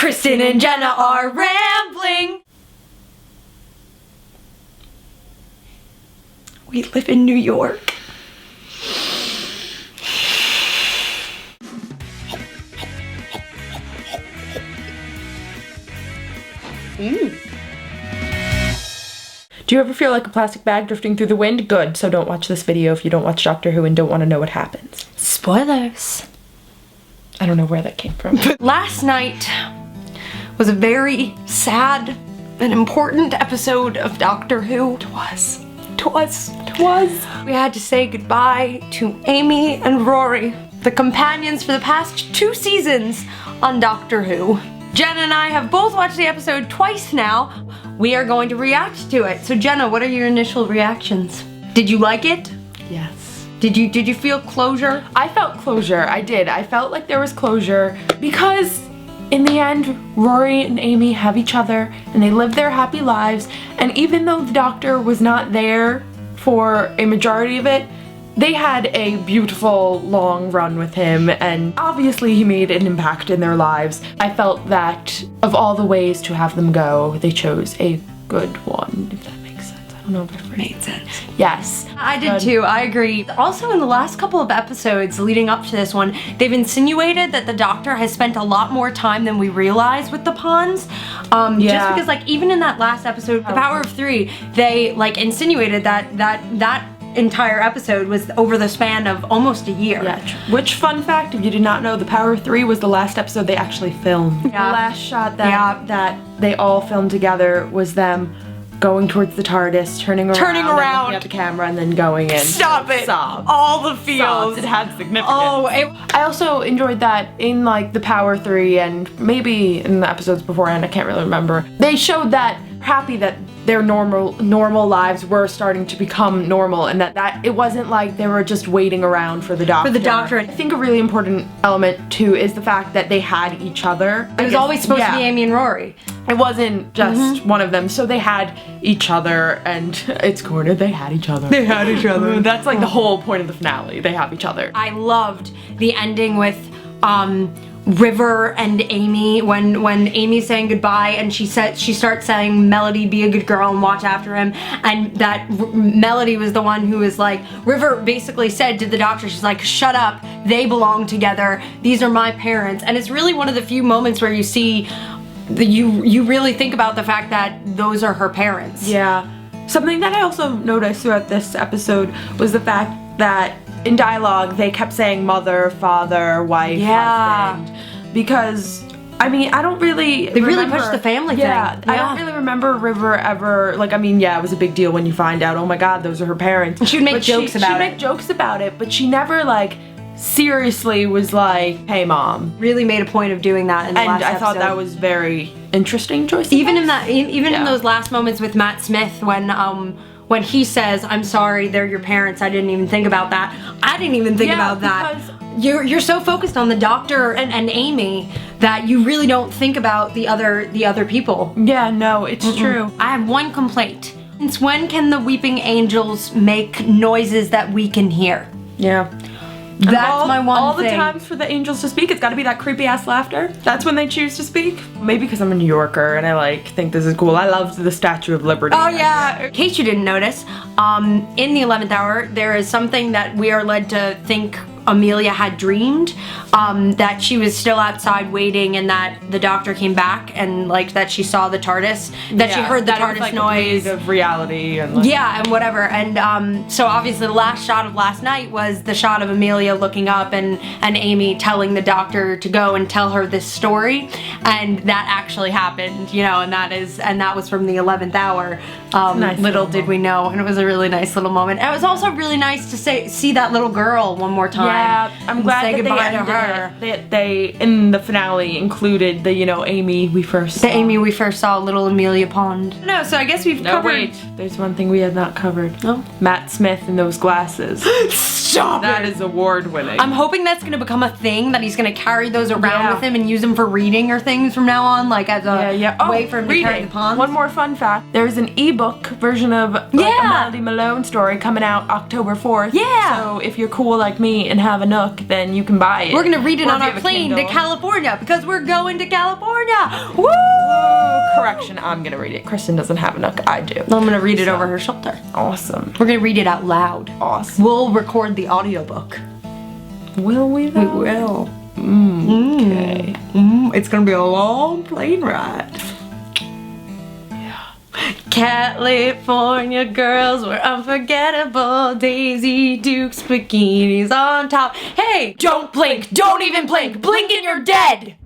Kristen and Jenna are rambling. We live in New York. Do you ever feel like a plastic bag drifting through the wind? Good, so don't watch this video if you don't watch Doctor Who and don't want to know what happens. Spoilers. I don't know where that came from. Last night was a very sad and important episode of Doctor Who. It was. We had to say goodbye to Amy and Rory, the companions for the past 2 seasons on Doctor Who. Jenna and I have both watched the episode twice now. We are going to react to it. So Jenna, what are your initial reactions? Did you like it? Yes. Did you feel closure? I felt closure, I did. I felt like there was closure because in the end, Rory and Amy have each other and they live their happy lives, and even though the Doctor was not there for a majority of it, they had a beautiful long run with him, and obviously he made an impact in their lives. I felt that of all the ways to have them go, they chose a good one, if that makes sense. I don't know if it made sense. Yes. I did too, I agree. Also, in the last couple of episodes leading up to this one, they've insinuated that the Doctor has spent a lot more time than we realize with the Pawns. Just because, like, even in that last episode, The Power of Three, they, like, insinuated that entire episode was over the span of almost a year. Yeah, which, fun fact, if you did not know, The Power of Three was the last episode they actually filmed. Yeah. The last shot that they all filmed together was them going towards the TARDIS, turning around, looking at the camera, and then going in. Stop it! Sobs. All the feels. Sobs. It had significance. Oh, I also enjoyed that in, like, The Power 3 and maybe in the episodes beforehand, I can't really remember. They showed that happy that their normal lives were starting to become normal, and that it wasn't like they were just waiting around for the Doctor. I think a really important element too is the fact that they had each other. It was always supposed to be Amy and Rory. It wasn't just one of them, so they had each other, and it's cornered, they had each other. They had each other. That's like the whole point of the finale, they have each other. I loved the ending with River and Amy, when Amy's saying goodbye and she starts saying, Melody, be a good girl and watch after him, and that Melody was the one who was like, River basically said to the Doctor, she's like, shut up, they belong together, these are my parents. And it's really one of the few moments where you see you really think about the fact that those are her parents. Yeah. Something that I also noticed throughout this episode was the fact that in dialogue they kept saying mother, father, wife, husband, because I mean, I don't really They really pushed the family thing. I don't really remember River ever, like, I mean, yeah, it was a big deal when you find out, oh my god, those are her parents. She would make jokes about it. She'd make jokes about it, but she never, like, seriously was like, hey mom. Really made a point of doing that in the last episode. And I thought that was very interesting choice. Even in those last moments with Matt Smith when he says, I'm sorry, they're your parents, I didn't even think about that. I didn't even think about that. You're so focused on the Doctor and Amy that you really don't think about the other people. Yeah, no, it's true. I have one complaint. Since when can the weeping angels make noises that we can hear? Yeah. That's my one thing. All the thing. times for the angels to speak, it's gotta be that creepy ass laughter. That's when they choose to speak. Maybe because I'm a New Yorker and I like think this is cool. I loved the Statue of Liberty. Oh yeah. In case you didn't notice, in the 11th hour, there is something that we are led to think Amelia had dreamed, that she was still outside waiting and that the Doctor came back and like that she saw the TARDIS, that she heard the TARDIS like noise. Of reality and like, yeah, and whatever. And so obviously the last shot of last night was the shot of Amelia looking up and Amy telling the Doctor to go and tell her this story, and that actually happened, you know, and that was from the 11th hour. Nice little did we know, and it was a really nice little moment. And it was also really nice to see that little girl one more time. Yeah, I'm glad that goodbye to her. They in the finale included the, you know, Amy we first saw. The Amy we first saw, little Amelia Pond. No, so I guess we've covered. Wait, there's one thing we have not covered. No? Matt Smith and those glasses. Stop That it. is award winning. I'm hoping that's gonna become a thing, that he's gonna carry those around with him and use them for reading or things from now on, like as a way for him to carry the ponds. One more fun fact, there's an ebook version of like, a Melody Malone story coming out October 4th. Yeah. So if you're cool like me and have a Nook, then you can buy it. We're gonna read it Or on if you our have a plane to Kindle. California because we're going to California. Woo! Correction, I'm gonna read it. Kristen doesn't have a Nook, I do. I'm gonna read it over her shoulder. Awesome. We're gonna read it out loud. Awesome. We'll record the audiobook. Will we though? We will. Okay. It's gonna be a long plane ride. California girls were unforgettable. Daisy Dukes bikinis on top. Hey! Don't blink! Don't even blink! Blink and you're dead!